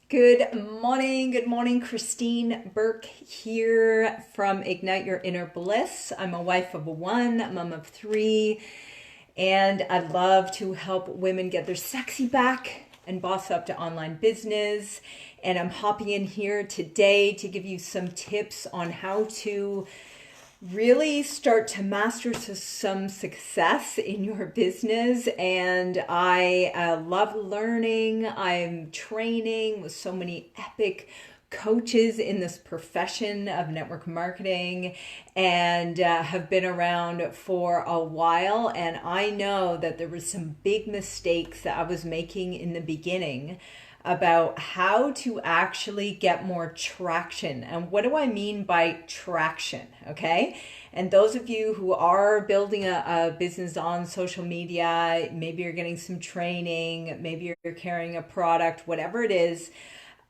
Good morning, Christine Burke here from Ignite Your Inner Bliss. I'm a wife of one, a mom of three, and I love to help women get their sexy back and boss up to online business. And I'm hopping in here today to give you some tips on how to really start to master some success in your business. And I love learning. I'm training with so many epic coaches in this profession of network marketing and have been around for a while. And I know that there were some big mistakes that I was making in the beginning about how to actually get more traction. And what do I mean by traction? Okay. And those of you who are building a business on social media, maybe you're getting some training, maybe you're carrying a product, whatever it is,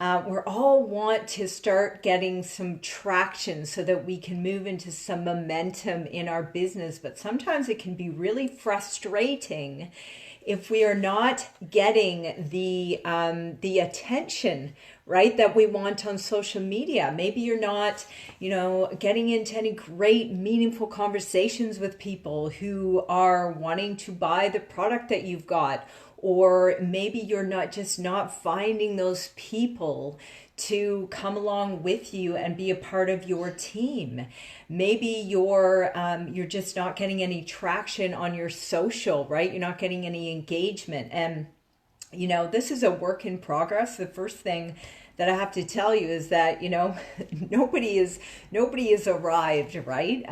we all want to start getting some traction so that we can move into some momentum in our business. But sometimes it can be really frustrating if we are not getting the attention, right, that we want on social media. Maybe you're not, getting into any great, meaningful conversations with people who are wanting to buy the product that you've got. Or maybe you're not finding those people to come along with you and be a part of your team. Maybe you're just not getting any traction on your social, right? You're not getting any engagement. And this is a work in progress. The first thing that I have to tell you is that nobody is arrived, right?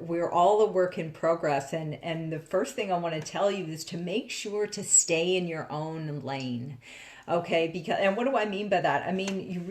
We're all a work in progress, and the first thing I want to tell you is to make sure to stay in your own lane. Okay, and what do I mean by that? I mean,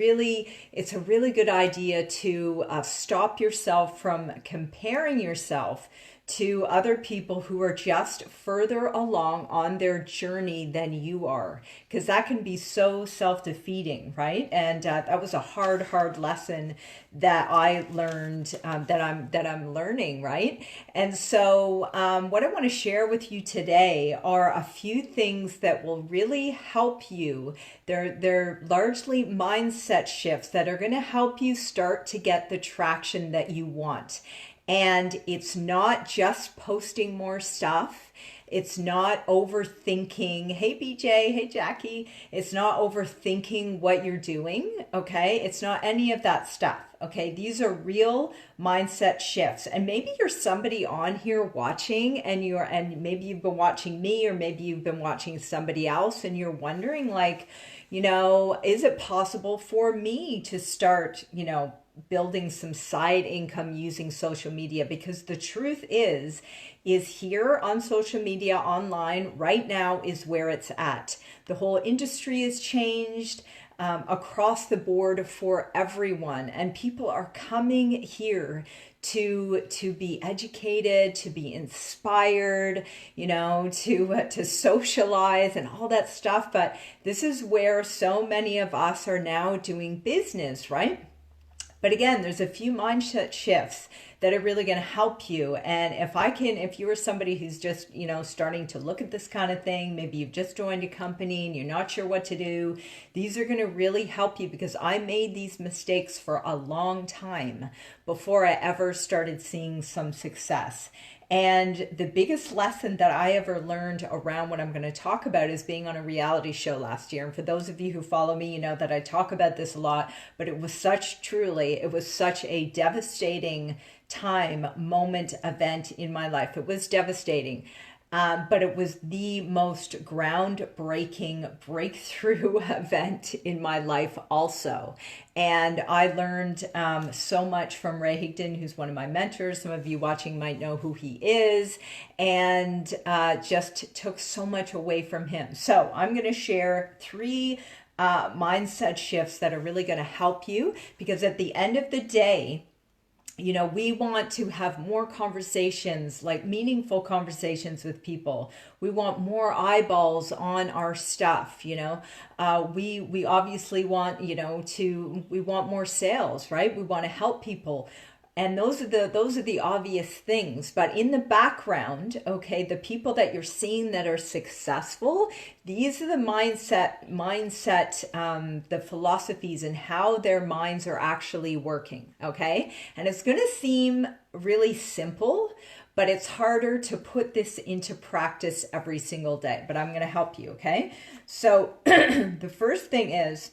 it's a really good idea to stop yourself from comparing yourself to other people who are just further along on their journey than you are, because that can be so self-defeating, right? And that was a hard lesson that I learned, that I'm learning, right? And so what I want to share with you today are a few things that will really help you. They're largely mindset shifts that are going to help you start to get the traction that you want. And it's not just posting more stuff. It's not overthinking. Hey, BJ. Hey, Jackie. It's not overthinking what you're doing. Okay. It's not any of that stuff. Okay. These are real mindset shifts. And maybe you're somebody on here watching and maybe you've been watching me, or maybe you've been watching somebody else and you're wondering, like, is it possible for me to start, building some side income using social media? Because the truth is here on social media online right now is where it's at. The whole industry has changed across the board for everyone, and people are coming here to be educated, to be inspired, to socialize and all that stuff. But this is where so many of us are now doing business, right? But again, there's a few mindset shifts that are really going to help you. And if you are somebody who's just, starting to look at this kind of thing, maybe you've just joined a company and you're not sure what to do, these are going to really help you, because I made these mistakes for a long time before I ever started seeing some success. And the biggest lesson that I ever learned around what I'm going to talk about is being on a reality show last year. And for those of you who follow me, you know that I talk about this a lot, but it was such a devastating moment, event in my life. It was devastating. But it was the most groundbreaking breakthrough event in my life also. And I learned so much from Ray Higdon, who's one of my mentors. Some of you watching might know who he is, and just took so much away from him. So I'm going to share three mindset shifts that are really going to help you, because at the end of the day, we want to have more conversations, like meaningful conversations with people. We want more eyeballs on our stuff. We obviously want, we want more sales, right? We want to help people. And those are the obvious things. But in the background, okay, the people that you're seeing that are successful, these are the the philosophies and how their minds are actually working, okay? And it's going to seem really simple, but it's harder to put this into practice every single day. But I'm going to help you, okay? So the first thing is,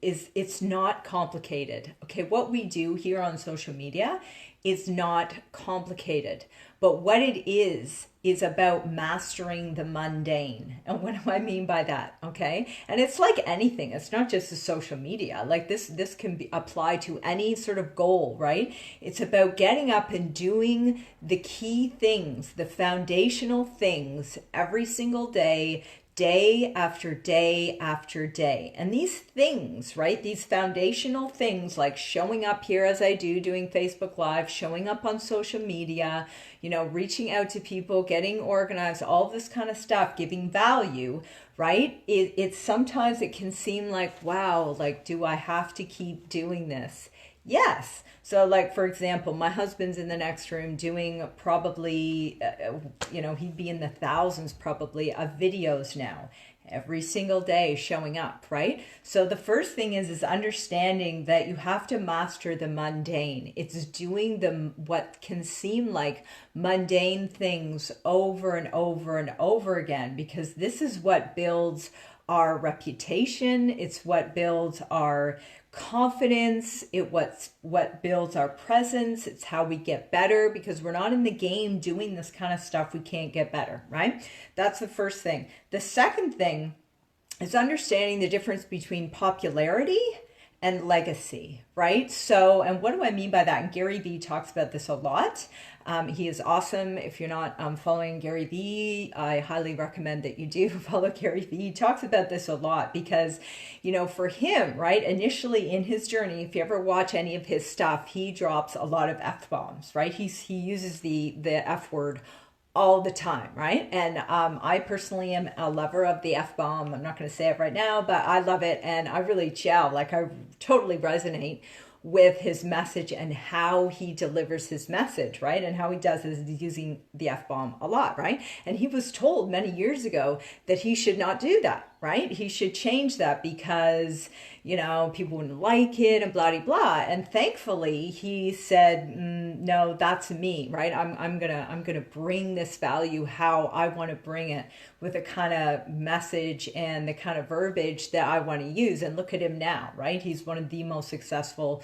it's not complicated. Okay, what we do here on social media is not complicated, but what it is about mastering the mundane. And what do I mean by that? Okay, and it's like anything. It's not just the social media. Like this can be applied to any sort of goal, right? It's about getting up and doing the key things, the foundational things every single day, day after day after day. And these things, right? These foundational things like showing up here as I do, doing Facebook Live, showing up on social media, reaching out to people, getting organized, all this kind of stuff, giving value, right? It's sometimes it can seem like, wow, like, do I have to keep doing this? Yes. So like, for example, my husband's in the next room doing probably, he'd be in the thousands probably of videos now, every single day showing up, right? So the first thing is understanding that you have to master the mundane. It's doing what can seem like mundane things over and over and over again, because this is what builds our reputation. It's what builds our confidence. What builds our presence. It's how we get better, because we're not in the game doing this kind of stuff we can't get better, right? That's the first thing. The second thing is understanding the difference between popularity and legacy, right? So, and what do I mean by that? And Gary Vee talks about this a lot. He is awesome. If you're not following Gary Vee, I highly recommend that you do follow Gary Vee. He talks about this a lot because, for him, right, initially in his journey, if you ever watch any of his stuff, he drops a lot of F-bombs, right? He uses the F word all the time, right? And I personally am a lover of the F-bomb. I'm not going to say it right now, but I love it, and I really gel. Like, I totally resonate with his message and how he delivers his message, right? And how he does is he's using the F-bomb a lot, right? And he was told many years ago that he should not do that, right? He should change that because, people wouldn't like it and blah, blah, blah. And thankfully he said, no, that's me, right? I'm gonna bring this value how I want to bring it, with the kind of message and the kind of verbiage that I want to use. And look at him now, right? He's one of the most successful,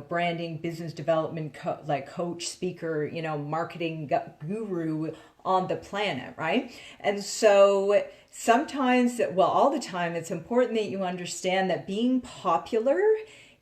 branding, business development, coach, speaker, marketing guru on the planet, right? And so sometimes, all the time, it's important that you understand that being popular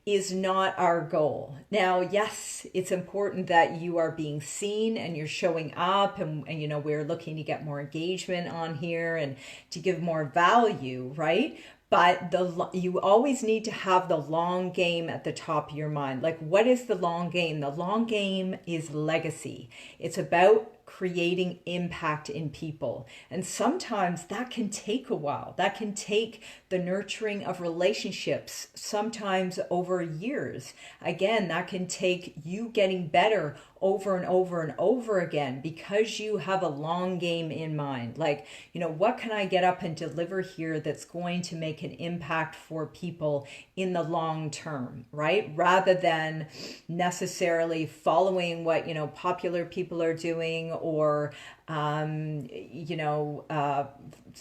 is not our goal. Now, yes, it's important that you are being seen and you're showing up, and we're looking to get more engagement on here and to give more value, right? But you always need to have the long game at the top of your mind. Like, what is the long game? The long game is legacy. It's about creating impact in people. And sometimes that can take a while. That can take the nurturing of relationships, sometimes over years. Again, that can take you getting better over and over and over again, because you have a long game in mind. Like, what can I get up and deliver here that's going to make an impact for people in the long term, right? Rather than necessarily following what, popular people are doing, or,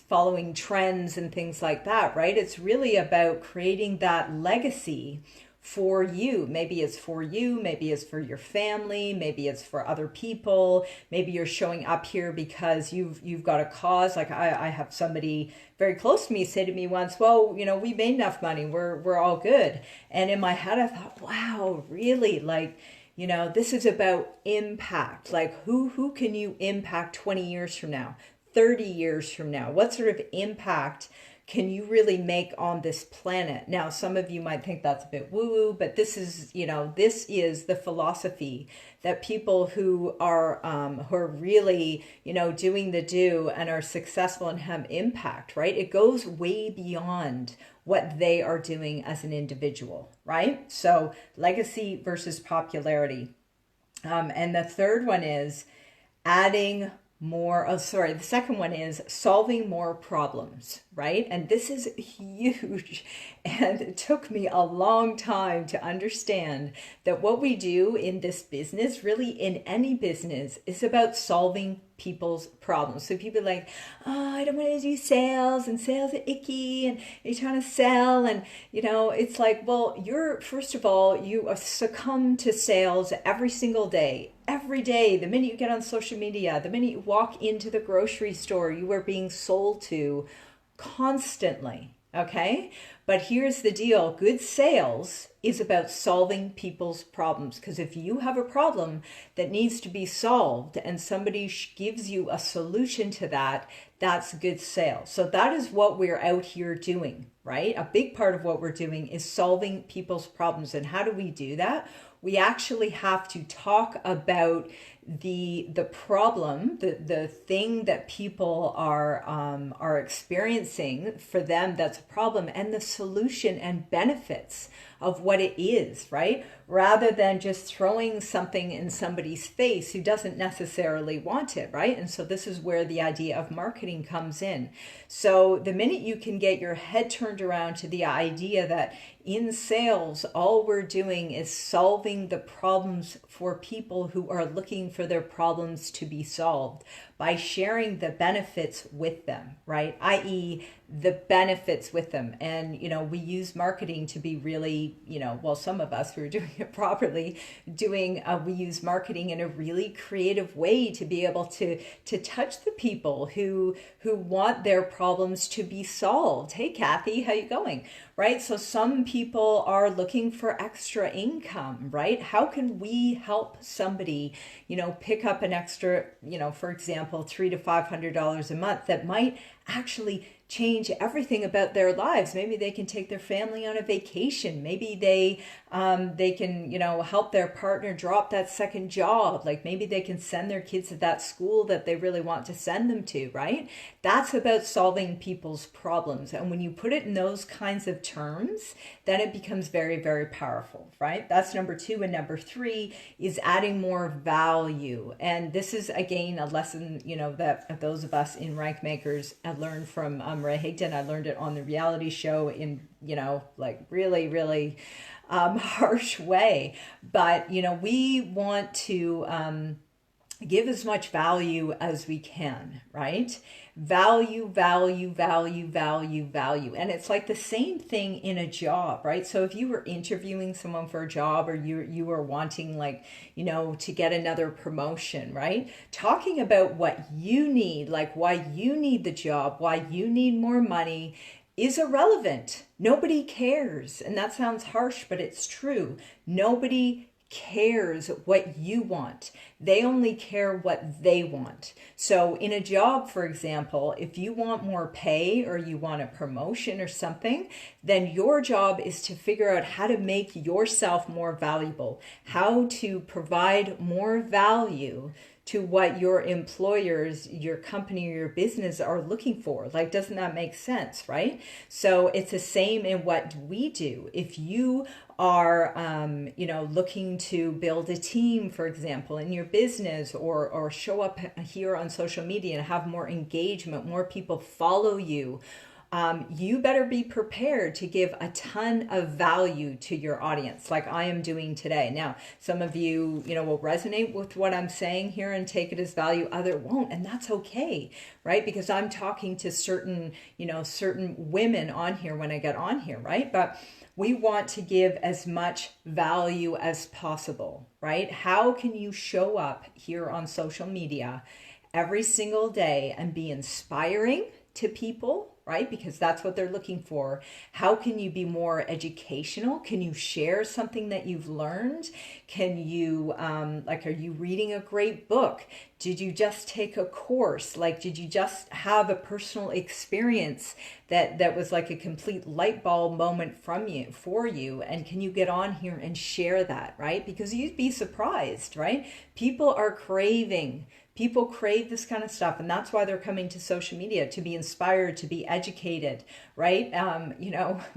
following trends and things like that, right? It's really about creating that legacy for you. Maybe it's for you, maybe it's for your family, maybe it's for other people. Maybe you're showing up here because you've got a cause. Like I have somebody very close to me say to me once, well, we made enough money, we're all good. And in my head I thought, wow, really? Like, this is about impact. Like, who can you impact 20 years from now, 30 years from now? What sort of impact can you really make on this planet? Now, some of you might think that's a bit woo-woo, but this is, this is the philosophy that people who are really, doing the do and are successful and have impact, right? It goes way beyond what they are doing as an individual, right? So legacy versus popularity. And the third one is adding more, the second one is solving more problems, right? And this is huge. And it took me a long time to understand that what we do in this business, really in any business, is about solving people's problems. So people are like, oh, I don't want to do sales, and sales are icky, and you're trying to sell. And, it's like, well, first of all, you succumb to sales every single day. Every day, the minute you get on social media, the minute you walk into the grocery store, you are being sold to constantly, okay? But here's the deal. Good sales is about solving people's problems. Because if you have a problem that needs to be solved and somebody gives you a solution to that, that's good sales. So that is what we're out here doing, right? A big part of what we're doing is solving people's problems. And how do we do that? We actually have to talk about the problem, the thing that people are experiencing for them that's a problem, and the solution and benefits of what it is, right? Rather than just throwing something in somebody's face who doesn't necessarily want it, right? And so this is where the idea of marketing comes in. So the minute you can get your head turned around to the idea that in sales, all we're doing is solving the problems for people who are looking for their problems to be solved by sharing the benefits with them, right? i.e. the benefits with them. And, we use marketing to be really, some of us who are doing it properly, we use marketing in a really creative way to be able to touch the people who want their problems to be solved. Hey, Kathy, how you going? Right? So some people are looking for extra income, right? How can we help somebody, pick up an extra, for example, $300 to $500 a month that might actually change everything about their lives? Maybe they can take their family on a vacation. Maybe they can, help their partner drop that second job. Like maybe they can send their kids to that school that they really want to send them to, right? That's about solving people's problems. And when you put it in those kinds of terms, then it becomes very, very powerful, right? That's number 2. And number 3 is adding more value. And this is, again, a lesson, that those of us in Rank Makers have learned from Ray Higdon. I learned it on the reality show in, really, really harsh way. But, we want to give as much value as we can, right? Value, value, value, value, value. And it's like the same thing in a job, right? So if you were interviewing someone for a job, or you were wanting to get another promotion, right? Talking about what you need, like why you need the job, why you need more money, is irrelevant. Nobody cares. And that sounds harsh, but it's true. Nobody cares what you want. They only care what they want. So in a job, for example, if you want more pay or you want a promotion or something, then your job is to figure out how to make yourself more valuable, how to provide more value to what your employers, your company, or your business are looking for. Like, doesn't that make sense, right? So it's the same in what we do. If you are, looking to build a team, for example, in your business, or show up here on social media and have more engagement, more people follow you, you better be prepared to give a ton of value to your audience, like I am doing today. Now, some of you, will resonate with what I'm saying here and take it as value. Other won't, and that's okay, right? Because I'm talking to certain women on here when I get on here, right? But we want to give as much value as possible, right? How can you show up here on social media every single day and be inspiring, to people, right? Because that's what they're looking for. How can you be more educational? Can you share something that you've learned? Can you, are you reading a great book? Did you just take a course? Like, did you just have a personal experience that was like a complete light bulb moment for you? And can you get on here and share that, right? Because you'd be surprised, right? People crave this kind of stuff, and that's why they're coming to social media, to be inspired, to be educated, right?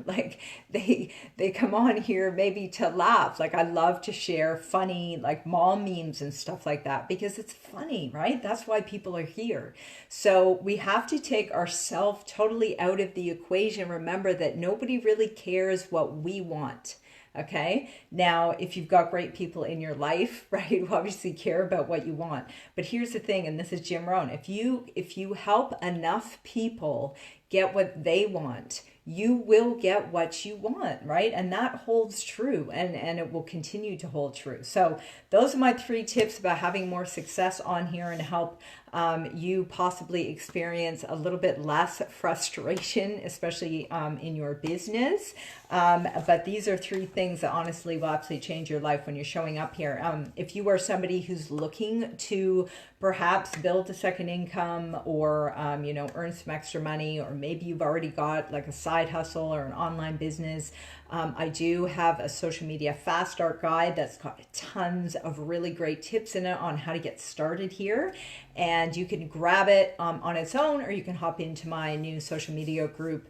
Like they come on here maybe to laugh. Like, I love to share funny, like, mom memes and stuff like that because it's funny, right? That's why people are here. So we have to take ourselves totally out of the equation. Remember that nobody really cares what we want. Okay. Now, if you've got great people in your life, right, you obviously care about what you want. But here's the thing, and this is Jim Rohn. If you help enough people get what they want, you will get what you want, right? And that holds true, and it will continue to hold true. So those are my 3 tips about having more success on here and help you possibly experience a little bit less frustration, especially in your business. But these are 3 things that honestly will absolutely change your life when you're showing up here. If you are somebody who's looking to perhaps build a second income or, earn some extra money, or maybe you've already got like a side hustle or an online business, I do have a social media fast start guide that's got tons of really great tips in it on how to get started here. And you can grab it on its own, or you can hop into my new social media group,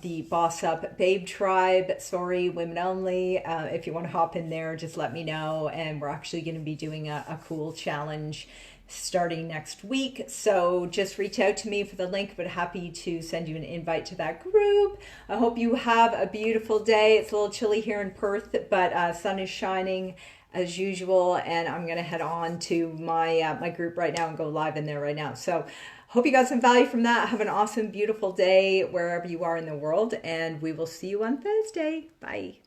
the Boss Up Babe Tribe, women only. If you want to hop in there, just let me know. And we're actually going to be doing a cool challenge starting next week. So just reach out to me for the link, but happy to send you an invite to that group. I hope you have a beautiful day. It's a little chilly here in Perth, but sun is shining as usual. And I'm going to head on to my group right now and go live in there right now. So hope you got some value from that. Have an awesome, beautiful day wherever you are in the world. And we will see you on Thursday. Bye.